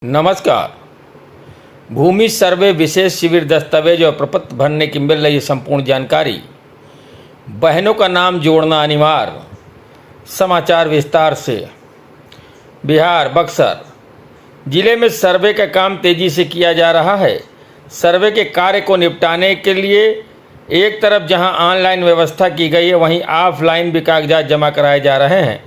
नमस्कार। भूमि सर्वे विशेष शिविर दस्तावेज और प्रपत्र भरने की मिल रही संपूर्ण जानकारी। बहनों का नाम जोड़ना अनिवार्य। समाचार विस्तार से। बिहार बक्सर जिले में सर्वे का काम तेजी से किया जा रहा है। सर्वे के कार्य को निपटाने के लिए एक तरफ जहां ऑनलाइन व्यवस्था की गई है, वहीं ऑफलाइन भी कागजात जमा कराए जा रहे हैं।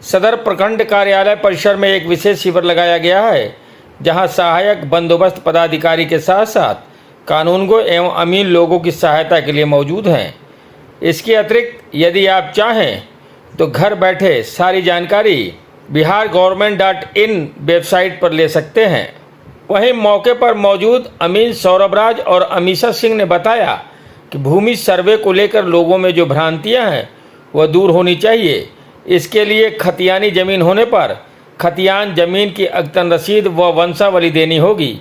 सदर प्रखंड कार्यालय परिसर में एक विशेष शिविर लगाया गया है, जहां सहायक बंदोबस्त पदाधिकारी के साथ साथ कानूनगो एवं अमीन लोगों की सहायता के लिए मौजूद हैं। इसके अतिरिक्त यदि आप चाहें तो घर बैठे सारी जानकारी bihargovernment.in वेबसाइट पर ले सकते हैं। वहीं मौके पर मौजूद अमीन सौरभ राज और अमीशा सिंह ने बताया कि भूमि सर्वे को लेकर लोगों में जो भ्रांतियां हैं वह दूर होनी चाहिए। इसके लिए खतियानी जमीन होने पर खतियान जमीन की अगतन रसीद व वंशावली देनी होगी।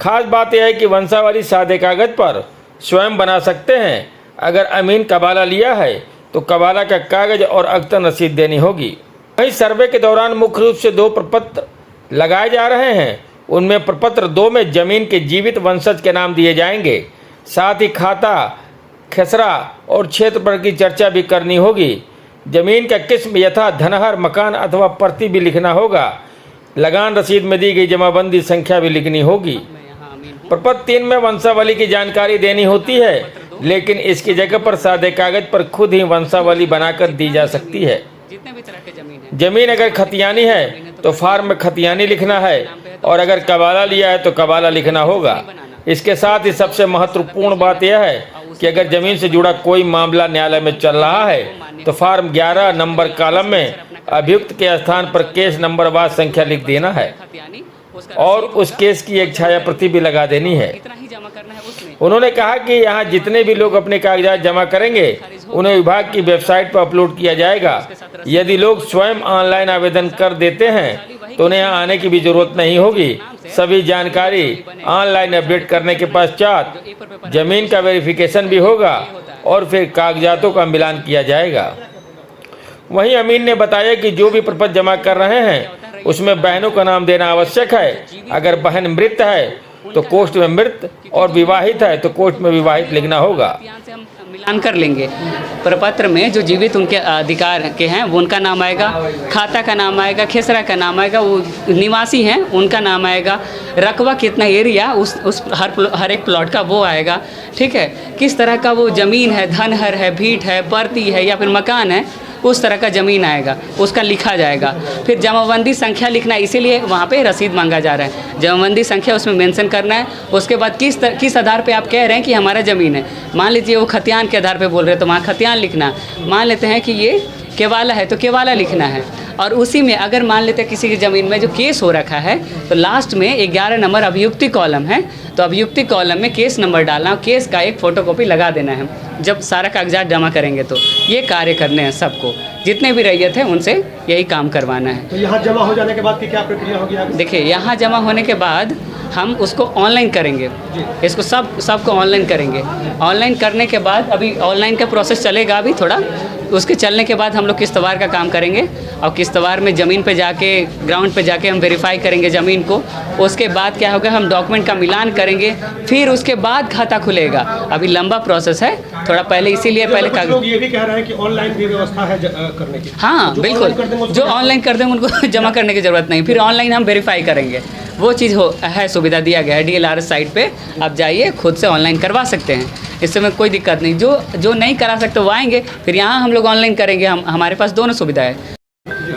खास बात यह है कि वंशावली सादे कागज पर स्वयं बना सकते हैं। अगर अमीन कबाला लिया है तो कबाला का कागज और अगतन रसीद देनी होगी। वहीं सर्वे के दौरान मुख्य रूप से 2 प्रपत्र लगाए जा रहे हैं। उनमें प्रपत्र 2 में जमीन के जीवित वंशज के नाम दिए जाएंगे। साथ ही खाता, खसरा और क्षेत्रफल की चर्चा भी करनी होगी। जमीन का किस्म यथा धनहर, मकान अथवा प्रति भी लिखना होगा। लगान रसीद में दी गई जमाबंदी संख्या भी लिखनी होगी। प्रपत्र 3 में वंशावली की जानकारी देनी होती है, लेकिन इसकी जगह पर सादे कागज पर खुद ही वंशावली बनाकर दी जा सकती है। जमीन अगर खतियानी है तो फार्म में खतियानी लिखना है, और अगर कबाला लिया है तो कबाला लिखना होगा। इसके साथ ही सबसे महत्वपूर्ण बात यह है कि अगर जमीन से जुड़ा कोई मामला न्यायालय में चल रहा है तो फार्म 11 नंबर कॉलम में अभियुक्त के स्थान पर केस नंबर व संख्या लिख देना है और उस केस की एक छाया प्रति भी लगा देनी है। उन्होंने कहा कि यहाँ जितने भी लोग अपने कागजात जमा करेंगे उन्हें विभाग की वेबसाइट पर अपलोड किया जाएगा। यदि लोग स्वयं ऑनलाइन आवेदन कर देते हैं तो उन्हें यहाँ आने की भी जरूरत नहीं होगी। सभी जानकारी ऑनलाइन अपडेट करने के पश्चात जमीन का वेरिफिकेशन भी होगा और फिर कागजातों का मिलान किया जाएगा। वहीं अमीन ने बताया कि जो भी प्रपत्र जमा कर रहे हैं उसमें बहनों का नाम देना आवश्यक है। अगर बहन मृत है तो कोष्ठ में मृत और विवाहित है तो कोष्ठ में विवाहित लिखना होगा। मिलान कर लेंगे। प्रपत्र में जो जीवित उनके अधिकार के हैं वो उनका नाम आएगा, खाता का नाम आएगा, खेसरा का नाम आएगा, वो निवासी हैं उनका नाम आएगा, रकबा कितना एरिया उस हर एक प्लॉट का वो आएगा। ठीक है, किस तरह का वो ज़मीन है, धनहर है, भीट है, परती है या फिर मकान है, उस तरह का ज़मीन आएगा, उसका लिखा जाएगा। फिर जमाबंदी संख्या लिखना है, इसीलिए वहाँ पे रसीद मांगा जा रहा है। जमाबंदी संख्या उसमें मेंशन करना है। उसके बाद किस आधार पे आप कह रहे हैं कि हमारा ज़मीन है। मान लीजिए वो खतियान के आधार पे बोल रहे हैं तो वहाँ खतियान लिखना। मान लेते हैं कि ये केवाला है तो केवाला लिखना है। और उसी में अगर मान लेते हैं किसी की ज़मीन में जो केस हो रखा है तो लास्ट में 11 नंबर अभियुक्ति कॉलम है, तो अभियुक्ति कॉलम में केस नंबर डालना, केस का एक फ़ोटोकॉपी लगा देना है। जब सारा कागजात जमा करेंगे तो ये कार्य करने हैं सबको, जितने भी रैयत हैं उनसे यही काम करवाना है। तो यहाँ जमा हो जाने के बाद की क्या प्रक्रिया होगी? देखिए, यहाँ जमा होने के बाद हम उसको ऑनलाइन करेंगे, इसको सबको ऑनलाइन करेंगे। ऑनलाइन करने के बाद अभी ऑनलाइन का प्रोसेस चलेगा अभी थोड़ा, उसके चलने के बाद हम लोग किस्तवार का काम करेंगे और किस्तवार में ज़मीन पे जाके, ग्राउंड पे जाके हम वेरीफाई करेंगे ज़मीन को। उसके बाद क्या होगा, हम डॉक्यूमेंट का मिलान करेंगे, फिर उसके बाद खाता खुलेगा। अभी लंबा प्रोसेस है थोड़ा, पहले इसीलिए पहले लोग ये भी कह रहे हैं कि ऑनलाइन भी व्यवस्था है करने की। हाँ बिल्कुल, जो ऑनलाइन कर देंगे उनको जमा करने की ज़रूरत नहीं, फिर ऑनलाइन हम वेरीफाई करेंगे। वो चीज़ है, सुविधा दिया गया है। DLRS साइट पे आप जाइए, खुद से ऑनलाइन करवा सकते हैं, इससे में कोई दिक्कत नहीं। जो नहीं करा सकते वो आएंगे, फिर यहाँ हम लोग ऑनलाइन करेंगे। हमारे पास दोनों सुविधा है।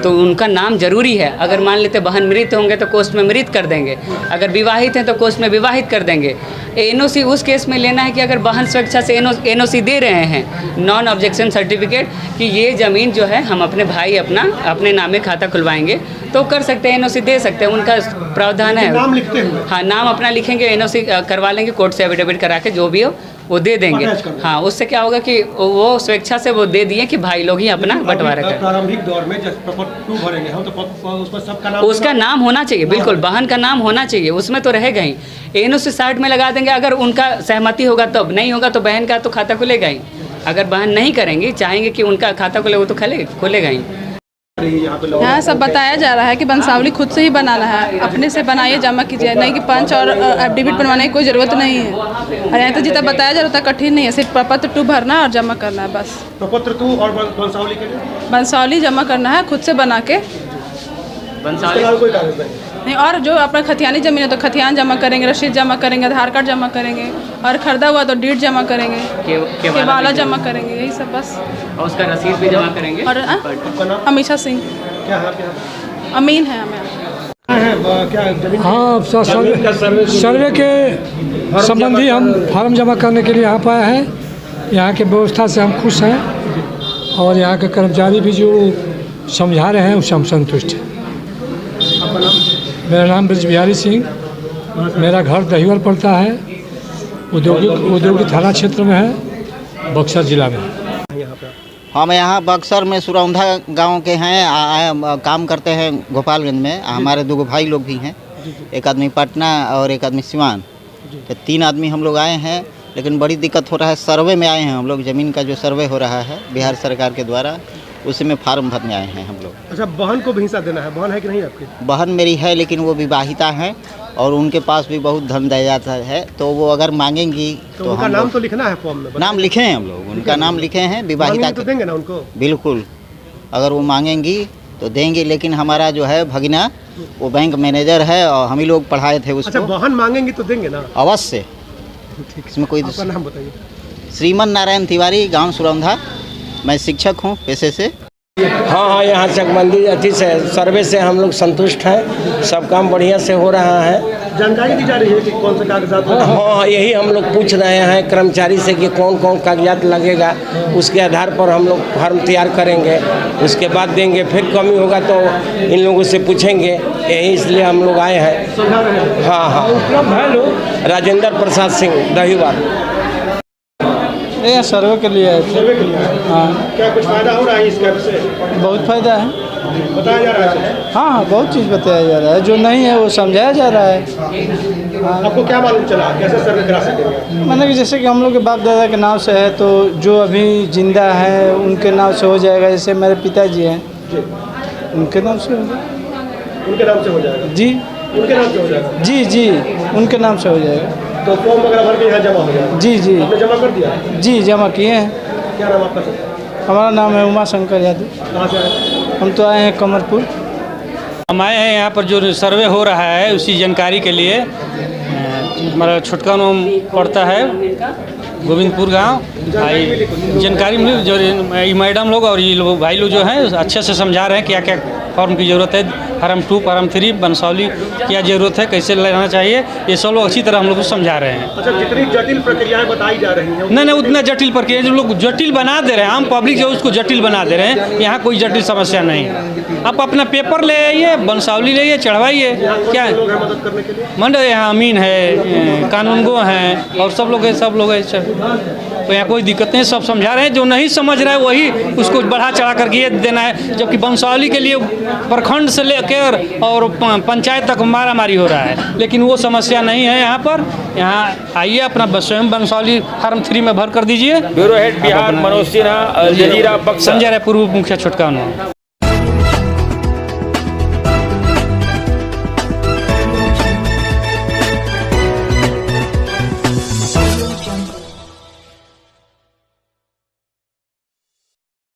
तो उनका नाम जरूरी है। अगर मान लेते बहन मृत होंगे तो कोष्ठ में मृत कर देंगे, अगर विवाहित हैं तो कोष्ठ में विवाहित कर देंगे। NOC उस केस में लेना है कि अगर बहन स्वेच्छा से NOC दे रहे हैं, नॉन ऑब्जेक्शन सर्टिफिकेट, कि ये ज़मीन जो है हम अपने भाई अपने नाम में खाता खुलवाएंगे तो कर सकते हैं, NOC दे सकते हैं, उनका प्रावधान है। नाम लिखते हुए, हाँ, नाम अपना लिखेंगे, NOC करवा लेंगे, कोर्ट से एफिडेविट करा के जो भी हो वो दे देंगे। हाँ, उससे क्या होगा कि वो स्वेच्छा से वो दे दिए कि भाई लोग ही अपना बंटवारा करें। प्रारंभिक दौर में जब प्रपत्र 2 भरेंगे हम तो उसमें सबका नाम, उसका नाम होना चाहिए, बिल्कुल बहन का नाम होना चाहिए, उसमें तो रहेगा ही। NOC साइड में लगा देंगे, अगर उनका सहमति होगा तब, नहीं होगा तो बहन का तो खाता खुलेगा ही। अगर बहन नहीं करेंगे, चाहेंगे कि उनका खाता खुले, वो तो खुलेगा ही। यहाँ पे लोग यहाँ सब बताया जा रहा है कि बंसावली खुद से ही बनाना है, अपने से बनाइए जमा कीजिए, नहीं कि पंच और एफिडेविट बनवाने की कोई ज़रूरत नहीं है। और यहाँ तो जितना बताया जा रहा था कठिन नहीं है, सिर्फ प्रपत्र 2 भरना और जमा करना है बस। प्रपत्र 2 और बंसावली के लिए बंसावली जमा करना है खुद से बना के, इसके अलावा कोई कागज नहीं। और जो अपना खतियानी ज़मीन है तो खतियान जमा करेंगे, रसीद जमा करेंगे, आधार कार्ड जमा करेंगे, और खरीदा हुआ तो डीड जमा करेंगे, केवाला जमा करेंगे, यही सब बस। और उसका रसीद भी जमा करेंगे। और आपका नाम अमीशा सिंह, क्या है? अमीन है हमें। क्या जमीन हाँ, सर्वे के संबंधी हम फार्म जमा करने के लिए यहाँ पर आए हैं। यहाँ के व्यवस्था से हम खुश हैं और यहाँ के कर्मचारी भी जो समझा रहे हैं उससे हम संतुष्ट हैं। आपका नाम? मेरा नाम ब्रज बिहारी सिंह, मेरा घर दहीवर पड़ता है, औद्योगिक थाना क्षेत्र में है, बक्सर जिला में। यहाँ पे हम यहाँ बक्सर में सुरौंधा गांव के हैं, काम करते हैं गोपालगंज में। हमारे 2 भाई लोग भी हैं, एक आदमी पटना और एक आदमी सिवान, तो 3 आदमी हम लोग आए हैं। लेकिन बड़ी दिक्कत हो रहा है, सर्वे में आए हैं हम लोग। ज़मीन का जो सर्वे हो रहा है बिहार सरकार के द्वारा, उसी में फार्म भरने आए हैं हम लोग। अच्छा, बहन को भी हिस्सा देना है? बहन है कि नहीं आपकी? बहन मेरी है, लेकिन वो विवाहिता हैं और उनके पास भी बहुत धन दहेज है, तो वो अगर मांगेंगी तो उनका नाम तो लिखना है फॉर्म में? नाम लिखे हैं हम लोग, उनका नाम लिखे हैं, विवाहिता तो देंगे ना उनको? बिल्कुल, अगर वो मांगेंगी तो देंगे। लेकिन हमारा जो है भगिना वो बैंक मैनेजर है और हम ही लोग पढ़ाए थे उसको। अच्छा, बहन मांगेंगी तो देंगे ना? अवश्य, इसमें कोई आपका नाम बताइए। श्रीमन नारायण तिवारी, गांव सुरौंधा। मैं शिक्षक हूं पेशे से। हाँ, यहाँ चकबंदी अति से सर्वे से हम लोग संतुष्ट हैं, सब काम बढ़िया से हो रहा है। जानकारी दी जा रही है कि कौन से कागजात? हाँ, यही हम लोग पूछ रहे हैं कर्मचारी से कि कौन कौन कागजात लगेगा, उसके आधार पर हम लोग फॉर्म तैयार करेंगे, उसके बाद देंगे। फिर कमी होगा तो इन लोगों से पूछेंगे, यही इसलिए हम लोग आए हैं। हाँ, उपलब्ध है लोग। राजेंद्र प्रसाद सिंह, दहीवार। ये सर्वे के लिए आए थे। सर्वे के लिए? हाँ। क्या कुछ फायदा हो रहा है इसका से? बहुत फायदा है, बताया जा रहा है? हाँ, बहुत चीज़ बताया जा रहा है, जो नहीं है वो समझाया जा रहा है। हाँ। आपको क्या मालूम चला, कैसे सर्वे करा सकेंगे? मैंने कि जैसे कि हम लोग के बाप दादा के नाम से है, तो जो अभी जिंदा है उनके नाम से हो जाएगा। जैसे मेरे पिताजी हैं, उनके नाम से होगा। उनके नाम से हो जाएगा? जी, उनके नाम से हो जाएगा? जी, उनके नाम से हो जाएगा। तो फॉर्म वगैरह भर के यहाँ जमा हो जाएगा? जी, आपने जमा कर दिया? जी, जमा किए हैं। क्या नाम आपका? हमारा नाम है उमा शंकर यादव। कहाँ से आए? हम तो आए हैं कमरपुर। हम आए हैं यहाँ पर जो सर्वे हो रहा है उसी जानकारी के लिए। हमारा छोटका नाम पड़ता है गोविंदपुर गांव। जानकारी मिली जो ये मैडम लोग और ये लोग भाई लोग जो हैं अच्छे से समझा रहे हैं क्या क्या फॉर्म की ज़रूरत है, फार्म 2, फार्म 3, बंसावली क्या ज़रूरत है, कैसे लेना चाहिए, ये सब लोग अच्छी तरह हम लोग को समझा रहे हैं। अच्छा, जितनी जटिल प्रक्रियाएं बताई जा रही हैं नहीं, उतना जटिल प्रक्रिया जो लोग जटिल बना दे रहे हैं, आम पब्लिक जो उसको जटिल बना दे रहे हैं। यहाँ कोई जटिल समस्या नहीं है। आप अपना पेपर ले आइए, बंसावली ले आइए, चढ़वाइए। क्या लोग हैं मदद करने के लिए? मंडल यहाँ अमीन है, कानूनगो हैं और सब लोग हैं, सब लोग हैं। तो यहाँ कोई दिक्कत नहीं, सब समझा रहे हैं। जो नहीं समझ रहा है वही उसको बढ़ा चढ़ा करके ये देना है। जबकि बंसावली के लिए प्रखंड से लेकर और पंचायत तक मारामारी हो रहा है, लेकिन वो समस्या नहीं है यहाँ पर। यहाँ आइए, अपना स्वयं बंसावली फार्म 3 में भर कर दीजिए। ब्यूरो हेड बिहार मनोज सिन्हा, अल जजीरा, बक्सर। संजय राय, पूर्व मुखिया छोटका।